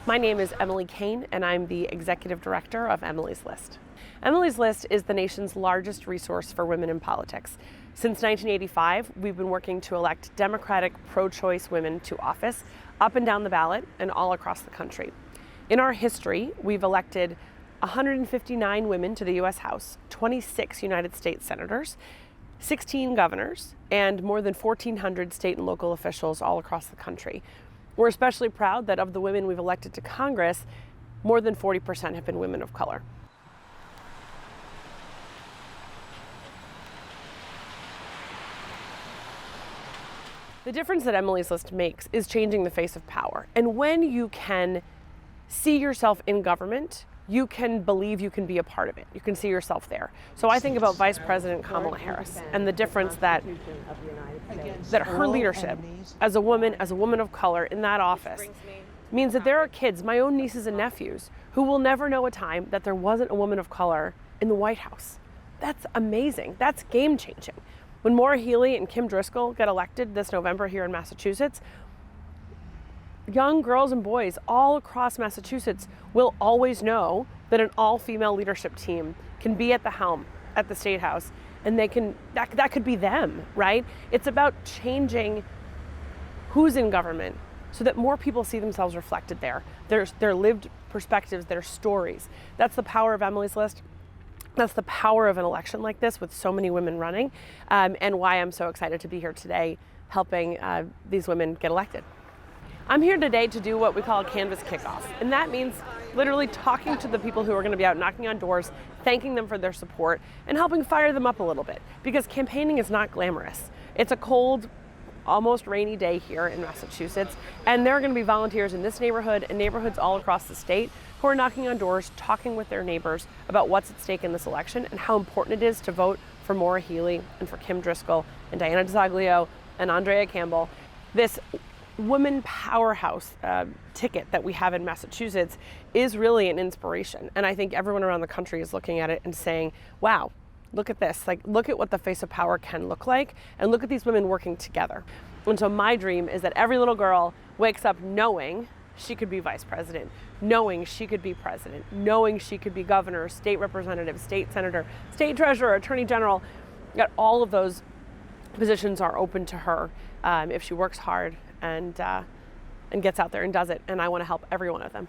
My name is Emily Cain, and I'm the Executive Director of Emily's List. Emily's List is the nation's largest resource for women in politics. Since 1985, we've been working to elect Democratic pro-choice women to office up and down the ballot and all across the country. In our history, we've elected 159 women to the U.S. House, 26 United States senators, 16 governors, and more than 1,400 state and local officials all across the country. We're especially proud that of the women we've elected to Congress, more than 40% have been women of color. The difference that Emily's List makes is changing the face of power. And when you can see yourself in government, you can believe you can be a part of it. You can see yourself there. So I think about Vice President Kamala Harris and the difference that her leadership as a woman of color in that office means that there are kids, my own nieces and nephews, who will never know a time that there wasn't a woman of color in the White House. That's amazing. That's game changing. When Maura Healey and Kim Driscoll get elected this November here in Massachusetts, young girls and boys all across Massachusetts will always know that an all-female leadership team can be at the helm at the statehouse, and that could be them, right? It's about changing who's in government so that more people see themselves reflected there. Their lived perspectives, their stories. That's the power of Emily's List. That's the power of an election like this with so many women running, and why I'm so excited to be here today helping these women get elected. I'm here today to do what we call a canvas kickoff, and that means literally talking to the people who are going to be out knocking on doors, thanking them for their support, and helping fire them up a little bit, because campaigning is not glamorous. It's a cold, almost rainy day here in Massachusetts, and there are going to be volunteers in this neighborhood and neighborhoods all across the state who are knocking on doors, talking with their neighbors about what's at stake in this election and how important it is to vote for Maura Healey and for Kim Driscoll and Diana DeZoglio and Andrea Campbell. This woman powerhouse ticket that we have in Massachusetts is really an inspiration. And I think everyone around the country is looking at it and saying, wow, look at this. Like, look at what the face of power can look like, and look at these women working together. And so my dream is that every little girl wakes up knowing she could be vice president, knowing she could be president, knowing she could be governor, state representative, state senator, state treasurer, attorney general, that all of those positions are open to her if she works hard and gets out there and does it. And I want to help every one of them.